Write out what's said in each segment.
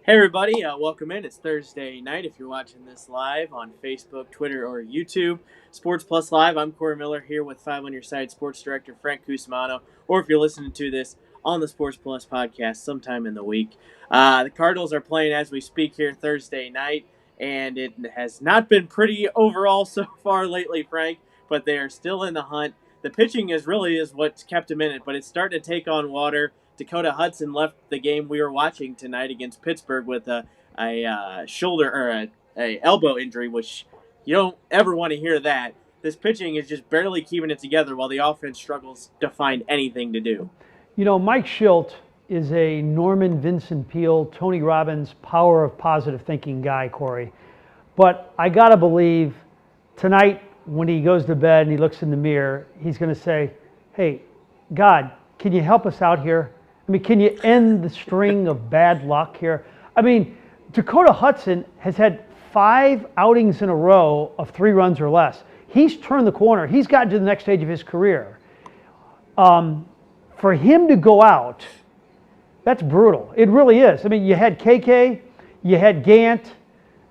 Hey everybody, welcome in. It's Thursday night. If you're watching this live on Facebook, Twitter, or YouTube, Sports Plus Live, I'm Corey Miller here with Five on Your Side Sports Director Frank Cusimano. Or if you're listening to this on the Sports Plus podcast sometime in the week, the Cardinals are playing as we speak here Thursday night, and it has not been pretty overall so far lately, Frank. But they are still in the hunt. The pitching is what's kept them in it, but it's starting to take on water. Dakota Hudson left the game we were watching tonight against Pittsburgh with a shoulder or a elbow injury, which you don't ever want to hear that. This pitching is just barely keeping it together while the offense struggles to find anything to do. You know, Mike Schilt is a Norman Vincent Peale, Tony Robbins, power of positive thinking guy, Corey. But I got to believe tonight when he goes to bed and he looks in the mirror, he's going to say, hey, God, can you help us out here? I mean, can you end the string of bad luck here? I mean, Dakota Hudson has had 5 outings in a row of 3 runs or less. He's turned the corner. He's gotten to the next stage of his career. For him to go out, that's brutal. It really is. I mean, you had KK, you had Gant,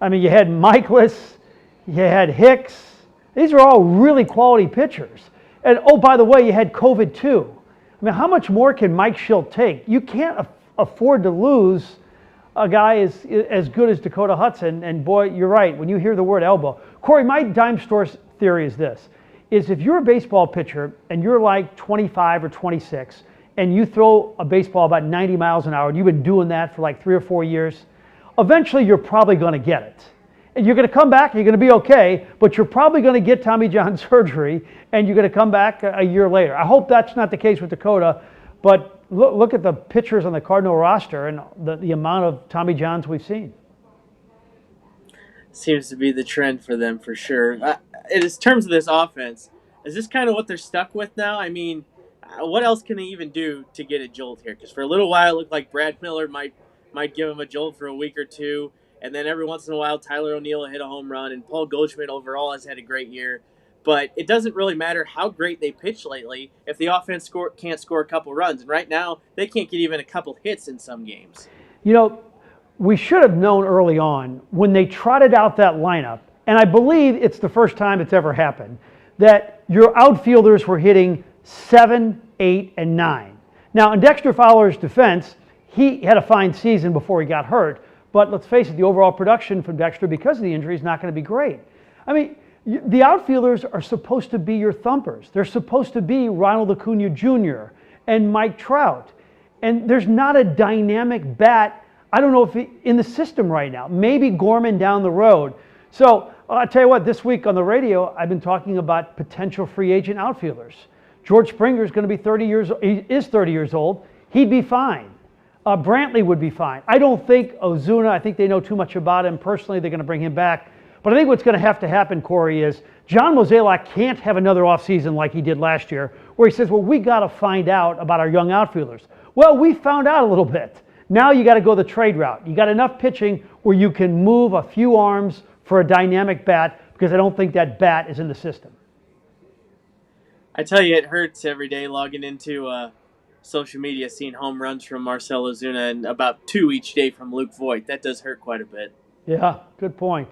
you had Michaelis, you had Hicks. These are all really quality pitchers. And oh, by the way, you had COVID too. I mean, how much more can Mike Schilt take? You can't afford to lose a guy as good as Dakota Hudson. And boy, you're right. When you hear the word elbow, Corey, my dime store theory is this: is if you're a baseball pitcher and you're like 25 or 26 and you throw a baseball about 90 miles an hour and you've been doing that for like 3 or 4 years, eventually you're probably going to get it. And you're going to come back and you're going to be okay, but you're probably going to get Tommy John surgery and you're going to come back a year later. I hope that's not the case with Dakota, but look at the pitchers on the Cardinal roster and the amount of Tommy Johns we've seen. Seems to be the trend for them for sure. In terms of this offense, is this kind of what they're stuck with now? I mean, what else can they even do to get a jolt here? Because for a little while, it looked like Brad Miller might give him a jolt for a week or two, and then every once in a while, Tyler O'Neill will hit a home run, and Paul Goldschmidt overall has had a great year. But it doesn't really matter how great they pitch lately if the offense can't score a couple runs. And right now, they can't get even a couple hits in some games. You know, we should have known early on when they trotted out that lineup, and I believe it's the first time it's ever happened, that your outfielders were hitting 7, 8, and 9. Now, in Dexter Fowler's defense, he had a fine season before he got hurt, but let's face it, the overall production from Dexter because of the injury is not going to be great. I mean, the outfielders are supposed to be your thumpers. They're supposed to be Ronald Acuna Jr. and Mike Trout. And there's not a dynamic bat, I don't know if in the system right now. Maybe Gorman down the road. So I'll tell you what, this week on the radio, I've been talking about potential free agent outfielders. George Springer is going to be 30 years old. He is 30 years old. He'd be fine. Brantley would be fine. I don't think Ozuna, I think they know too much about him. Personally, they're going to bring him back. But I think what's going to have to happen, Corey, is John Mozeliak can't have another offseason like he did last year, where he says, well, we got to find out about our young outfielders. Well, we found out a little bit. Now you got to go the trade route. You got enough pitching where you can move a few arms for a dynamic bat, because I don't think that bat is in the system. I tell you, it hurts every day logging into social media, seeing home runs from Marcell Ozuna and about 2 each day from Luke Voigt. That does hurt quite a bit. Yeah, good point.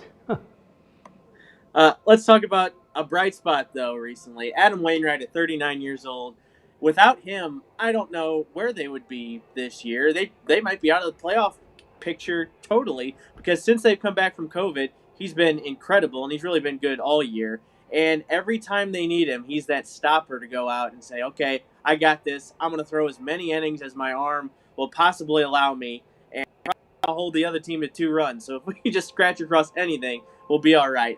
Let's talk about a bright spot, though, recently. Adam Wainwright at 39 years old. Without him, I don't know where they would be this year. They might be out of the playoff picture totally, because since they've come back from COVID, he's been incredible, and he's really been good all year. And every time they need him, he's that stopper to go out and say, okay, I got this. I'm going to throw as many innings as my arm will possibly allow me, and I'll hold the other team to 2 runs. So if we just scratch across anything, we'll be all right.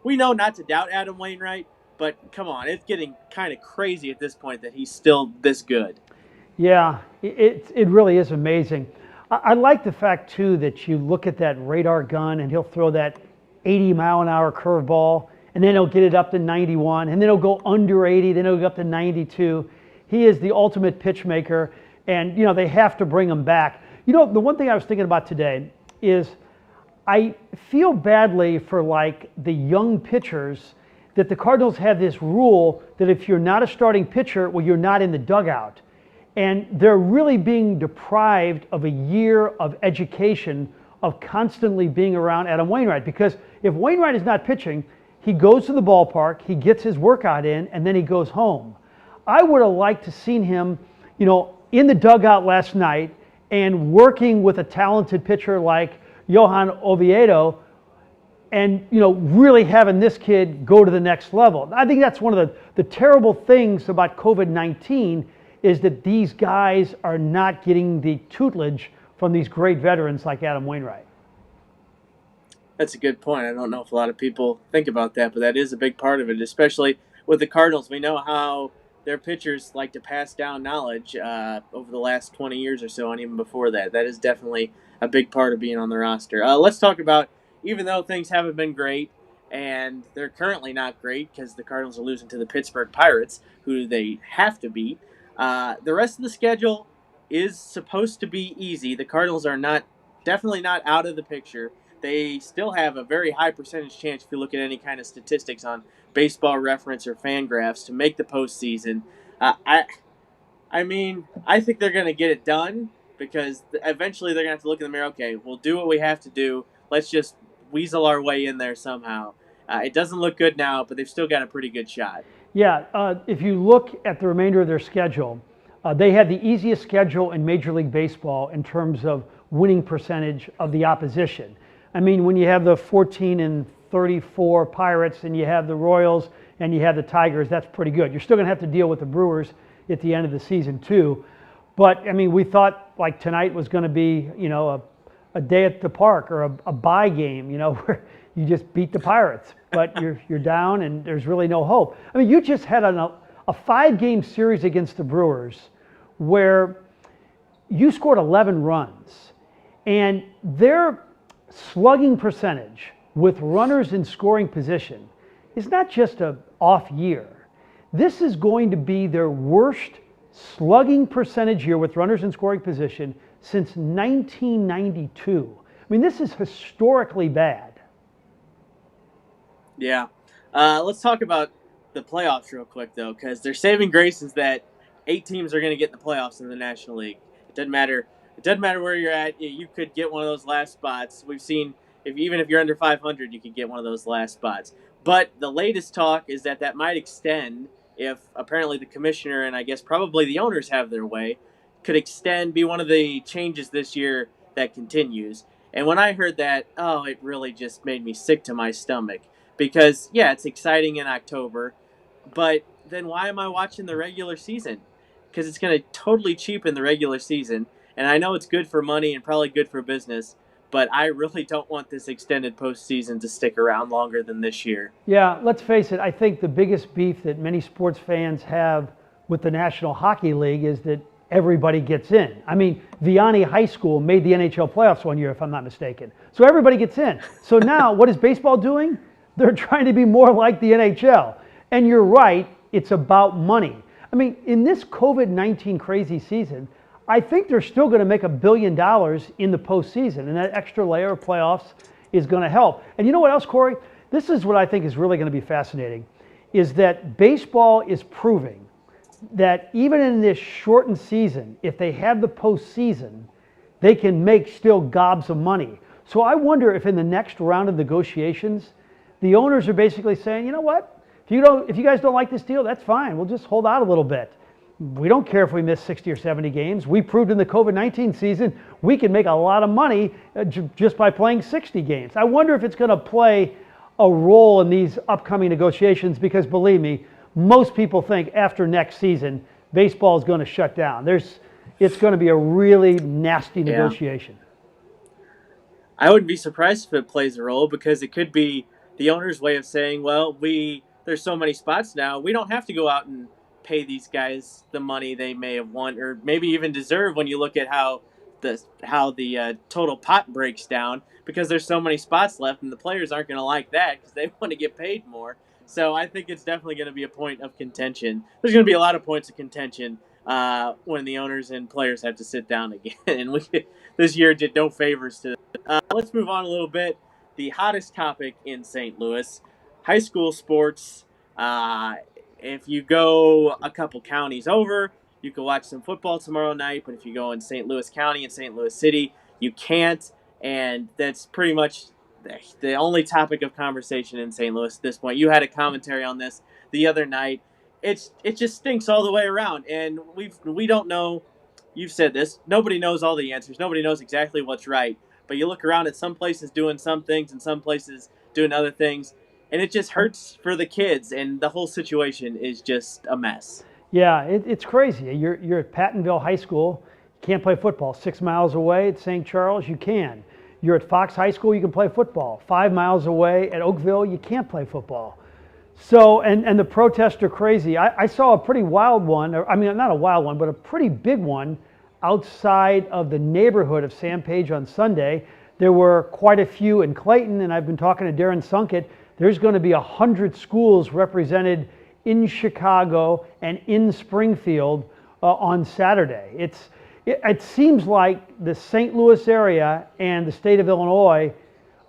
We know not to doubt Adam Wainwright, but come on, it's getting kind of crazy at this point that he's still this good. Yeah, it really is amazing. I like the fact, too, that you look at that radar gun and he'll throw that 80-mile-an-hour curveball, and then he'll get it up to 91, and then he'll go under 80, then he'll go up to 92. He is the ultimate pitch maker, and, you know, they have to bring him back. You know, the one thing I was thinking about today is I feel badly for, like, the young pitchers that the Cardinals have this rule that if you're not a starting pitcher, well, you're not in the dugout. And they're really being deprived of a year of education of constantly being around Adam Wainwright, because if Wainwright is not pitching, he goes to the ballpark, he gets his workout in, and then he goes home. I would have liked to seen him, in the dugout last night and working with a talented pitcher like Johan Oviedo, and really having this kid go to the next level. I think that's one of the terrible things about COVID-19 is that these guys are not getting the tutelage from these great veterans like Adam Wainwright. That's a good point. I don't know if a lot of people think about that, but that is a big part of it, especially with the Cardinals. We know how their pitchers like to pass down knowledge over the last 20 years or so, and even before that. That is definitely a big part of being on the roster. Let's talk about, even though things haven't been great, and they're currently not great because the Cardinals are losing to the Pittsburgh Pirates, who they have to beat. The rest of the schedule is supposed to be easy. The Cardinals are definitely not out of the picture. They still have a very high percentage chance, if you look at any kind of statistics on Baseball Reference or Fangraphs, to make the postseason. I think they're going to get it done because eventually they're going to have to look in the mirror. Okay, we'll do what we have to do. Let's just weasel our way in there somehow. It doesn't look good now, but they've still got a pretty good shot. Yeah, if you look at the remainder of their schedule, they had the easiest schedule in Major League Baseball in terms of winning percentage of the opposition. I mean, when you have the 14-34 Pirates and you have the Royals and you have the Tigers, that's pretty good. You're still going to have to deal with the Brewers at the end of the season too. But I mean, we thought like tonight was going to be, a day at the park or a bye game, where you just beat the Pirates, but you're down and there's really no hope. I mean, you just had a 5-game series against the Brewers where you scored 11 runs, and their slugging percentage with runners in scoring position is not just an off year. This is going to be their worst slugging percentage year with runners in scoring position since 1992. I mean, this is historically bad. Yeah. Let's talk about the playoffs real quick, though, because their saving grace is that 8 teams are going to get in the playoffs in the National League. It doesn't matter. It doesn't matter where you're at. You could get one of those last spots. We've seen, even if you're under 500, you could get one of those last spots. But the latest talk is that might extend if apparently the commissioner and I guess probably the owners have their way, could be one of the changes this year that continues. And when I heard that, it really just made me sick to my stomach. Because, yeah, it's exciting in October, but then why am I watching the regular season? Because it's going to totally cheapen the regular season. And I know it's good for money and probably good for business, but I really don't want this extended postseason to stick around longer than this year. Yeah, let's face it. I think the biggest beef that many sports fans have with the National Hockey League is that everybody gets in. I mean, Vianney High School made the NHL playoffs one year, if I'm not mistaken. So everybody gets in. So now, what is baseball doing? They're trying to be more like the NHL. And you're right, it's about money. I mean, in this COVID-19 crazy season, I think they're still going to make $1 billion in the postseason, and that extra layer of playoffs is going to help. And you know what else, Corey? This is what I think is really going to be fascinating, is that baseball is proving that even in this shortened season, if they have the postseason, they can make still gobs of money. So I wonder if in the next round of negotiations, the owners are basically saying, you know what? If you guys don't like this deal, that's fine. We'll just hold out a little bit. We don't care if we miss 60 or 70 games. We proved in the COVID-19 season we can make a lot of money just by playing 60 games. I wonder if it's going to play a role in these upcoming negotiations, because believe me, most people think after next season, baseball is going to shut down. It's going to be a really nasty negotiation. I wouldn't be surprised if it plays a role, because it could be the owner's way of saying, well, there's so many spots now, we don't have to go out and pay these guys the money they may have won or maybe even deserve when you look at how the total pot breaks down, because there's so many spots left and the players aren't going to like that because they want to get paid more. So I think it's definitely going to be a point of contention. There's going to be a lot of points of contention when the owners and players have to sit down again. And this year did no favors to them. Let's move on a little bit. The hottest topic in St. Louis, high school sports. If you go a couple counties over, you can watch some football tomorrow night. But if you go in St. Louis County and St. Louis City, you can't. and that's pretty much the only topic of conversation in St. Louis at this point. You had a commentary on this the other night. It just stinks all the way around, and we don't know. You've said this. Nobody knows all the answers. Nobody knows exactly what's right. But you look around at some places doing some things and some places doing other things, and it just hurts for the kids. And the whole situation is just a mess. Yeah, it's crazy. You're at Pattonville High School, you can't play football. 6 miles away at St. Charles, you can. You're at Fox High School, you can play football. 5 miles away at Oakville, you can't play football. So, and the protests are crazy. I saw a pretty wild one, I mean, not a wild one, but a pretty big one outside of the neighborhood of Sam Page on Sunday. There were quite a few in Clayton, and I've been talking to Darren Sunkett. There's going to be 100 schools represented in Chicago and in Springfield on Saturday. It seems like the St. Louis area and the state of Illinois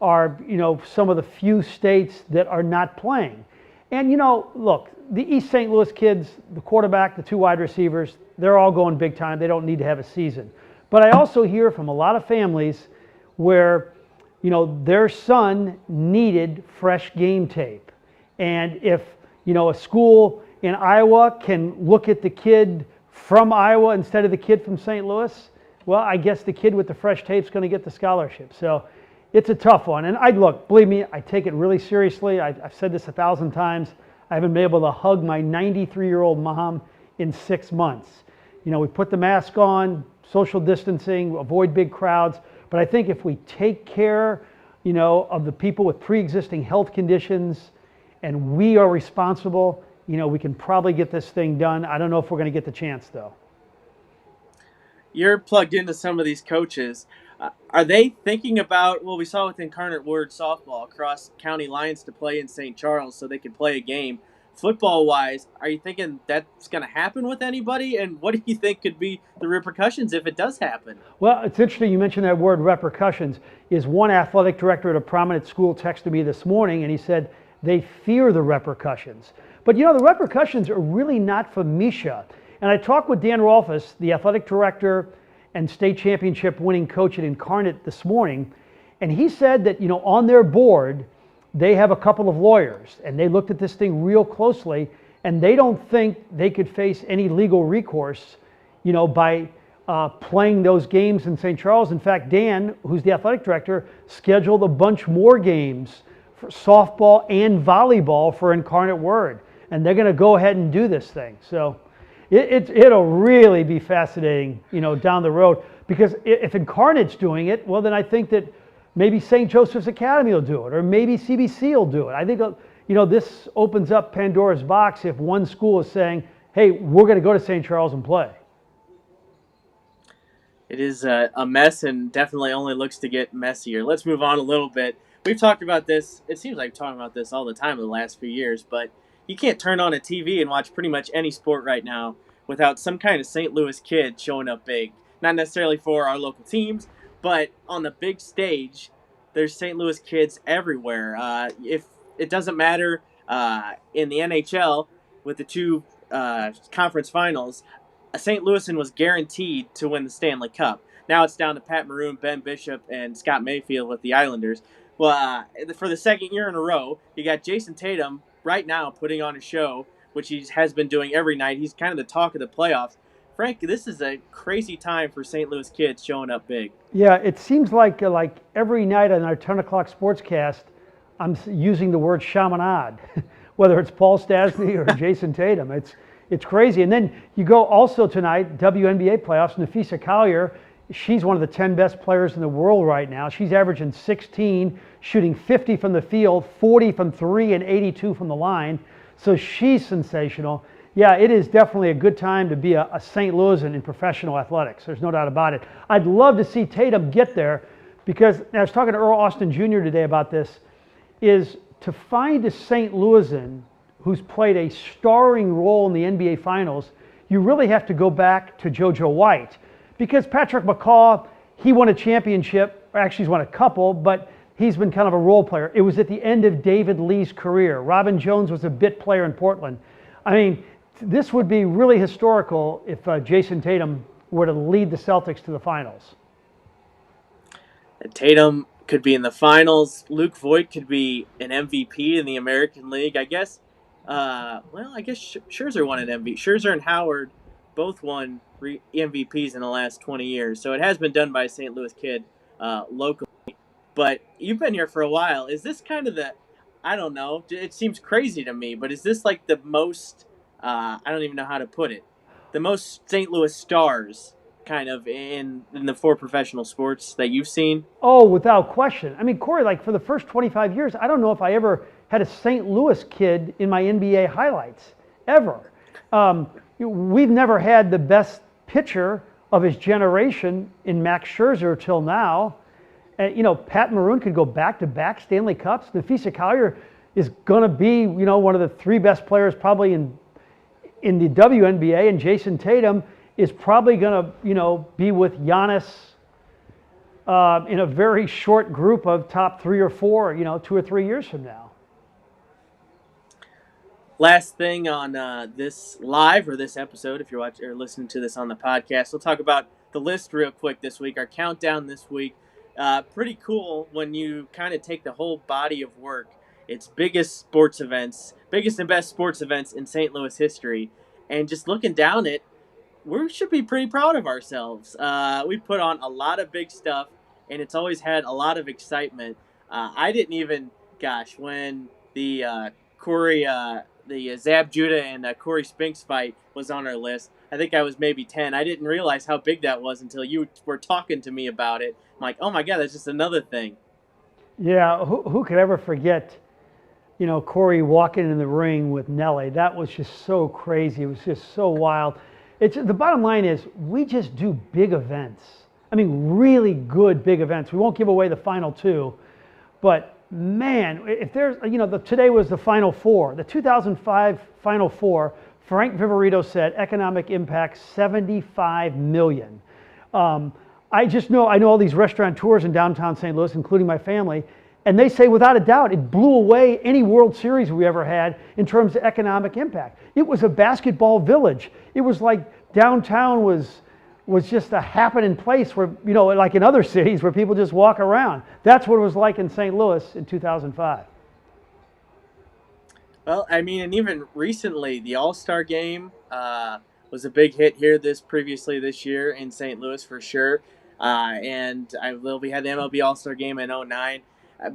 are, some of the few states that are not playing. And, look, the East St. Louis kids, the quarterback, the 2 wide receivers, they're all going big time. They don't need to have a season. But I also hear from a lot of families where, their son needed fresh game tape. And if, a school in Iowa can look at the kid from Iowa instead of the kid from St. Louis, well, I guess the kid with the fresh tape is going to get the scholarship. So it's a tough one. And believe me, I take it really seriously. I've said this 1,000 times. I haven't been able to hug my 93-year-old mom in 6 months. We put the mask on, social distancing, avoid big crowds. But I think if we take care, of the people with pre-existing health conditions, and we are responsible, we can probably get this thing done. I don't know if we're going to get the chance, though. You're plugged into some of these coaches. Are they thinking about, we saw with Incarnate Word softball across county lines to play in St. Charles so they could play a game. Football-wise, are you thinking that's going to happen with anybody? And what do you think could be the repercussions if it does happen? Well, it's interesting you mentioned that word repercussions. Is one athletic director at a prominent school texted me this morning, and he said they fear the repercussions. But the repercussions are really not for Misha. And I talked with Dan Rolfus, the athletic director and state championship winning coach at Incarnate this morning, and he said that, on their board, they have a couple of lawyers, and they looked at this thing real closely, and they don't think they could face any legal recourse, by playing those games in St. Charles. In fact, Dan, who's the athletic director, scheduled a bunch more games for softball and volleyball for Incarnate Word, and they're going to go ahead and do this thing. So it'll really be fascinating, down the road, because if Incarnate's doing it, well, then I think that maybe St. Joseph's Academy will do it, or maybe CBC will do it. I think, this opens up Pandora's box if one school is saying, hey, we're going to go to St. Charles and play. It is a mess, and definitely only looks to get messier. Let's move on a little bit. We've talked about this. It seems like we're talking about this all the time in the last few years, but you can't turn on a TV and watch pretty much any sport right now without some kind of St. Louis kid showing up big. Not necessarily for our local teams, but on the big stage, there's St. Louis kids everywhere. If it doesn't matter in the NHL with the 2 conference finals, a St. Louisan was guaranteed to win the Stanley Cup. Now it's down to Pat Maroon, Ben Bishop, and Scott Mayfield with the Islanders. Well, for the second year in a row, you got Jason Tatum right now putting on a show, which he has been doing every night. He's kind of the talk of the playoffs. Frank, this is a crazy time for St. Louis kids showing up big. Yeah, it seems like every night on our 10 o'clock sportscast, I'm using the word chaminade, whether it's Paul Stastny or Jason Tatum. It's crazy. And then you go also tonight, WNBA playoffs, Nafisa Collier. She's one of the 10 best players in the world right now. She's averaging 16, shooting 50 from the field, 40 from 3, and 82 from the line. So she's sensational. Yeah, it is definitely a good time to be a St. Louisan in professional athletics. There's no doubt about it. I'd love to see Tatum get there because, I was talking to Earl Austin Jr. today about this, is to find a St. Louisan who's played a starring role in the NBA Finals, you really have to go back to JoJo White. Because Patrick McCaw, he won a championship, or actually he's won a couple, but he's been kind of a role player. It was at the end of David Lee's career. Robin Jones was a bit player in Portland. I mean, this would be really historical if Jason Tatum were to lead the Celtics to the finals. Tatum could be in the finals. Luke Voigt could be an MVP in the American League. I guess. I guess Scherzer won an MVP. Scherzer and Howard both won MVPs in the last 20 years. So it has been done by a St. Louis kid locally. But you've been here for a while. Is this kind of the? I don't know. It seems crazy to me, but is this like the most? I don't even know how to put it. The most St. Louis stars kind of in the four professional sports that you've seen? Oh, without question. I mean, Corey, like for the first 25 years, I don't know if I ever had a St. Louis kid in my NBA highlights, ever. We've never had the best pitcher of his generation in Max Scherzer till now. Pat Maroon could go back-to-back Stanley Cups. Nafisa Collier is going to be, one of the three best players probably in the WNBA, and Jason Tatum is probably going to, be with Giannis in a very short group of top 3 or 4, 2 or 3 years from now. Last thing on this live or this episode, if you're watching or listening to this on the podcast, we'll talk about the list real quick this week. Our countdown this week, pretty cool when you kind of take the whole body of work. It's biggest and best sports events in St. Louis history, and just looking down it, we should be pretty proud of ourselves. We put on a lot of big stuff, and it's always had a lot of excitement. I didn't even, when the the Zab Judah and Corey Spinks fight was on our list, I think I was maybe 10. I didn't realize how big that was until you were talking to me about it. I'm like, oh my God, that's just another thing. Yeah, who could ever forget, Corey walking in the ring with Nelly? That was just so crazy. It was just so wild. The bottom line is we just do big events. I mean, really good big events. We won't give away the final 2, but man, if there's, today was the Final Four. The 2005 Final Four, Frank Viverito said economic impact $75 million. I know all these restaurateurs in downtown St. Louis, including my family, and they say without a doubt it blew away any World Series we ever had in terms of economic impact. It was a basketball village. It was like downtown was just a happening place where, like in other cities where people just walk around. That's what it was like in St. Louis in 2005. Well, I mean, and even recently, the All-Star Game was a big hit here previously this year in St. Louis for sure. We had the MLB All-Star Game in 2009.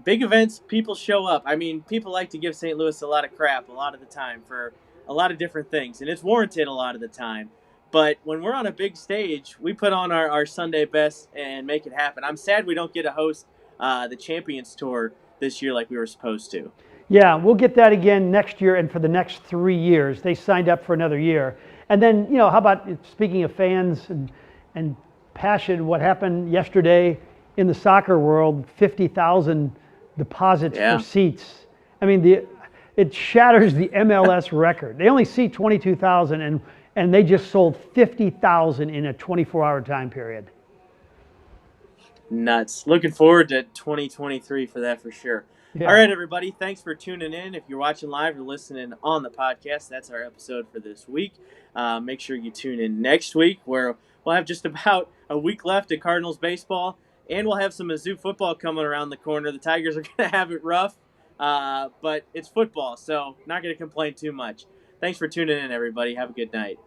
Big events, people show up. I mean, people like to give St. Louis a lot of crap a lot of the time for a lot of different things, and it's warranted a lot of the time. But when we're on a big stage, we put on our Sunday best and make it happen. I'm sad we don't get to host the Champions Tour this year like we were supposed to. Yeah, we'll get that again next year and for the next 3 years. They signed up for another year. And then, how about, speaking of fans and passion, what happened yesterday in the soccer world, 50,000 deposits for seats. I mean, it shatters the MLS record. They only seat 22,000 and they just sold 50,000 in a 24-hour time period. Nuts. Looking forward to 2023 for that for sure. Yeah. All right, everybody. Thanks for tuning in. If you're watching live or listening on the podcast, that's our episode for this week. Make sure you tune in next week where we'll have just about a week left of Cardinals baseball, and we'll have some Mizzou football coming around the corner. The Tigers are going to have it rough, but it's football, so not going to complain too much. Thanks for tuning in, everybody. Have a good night.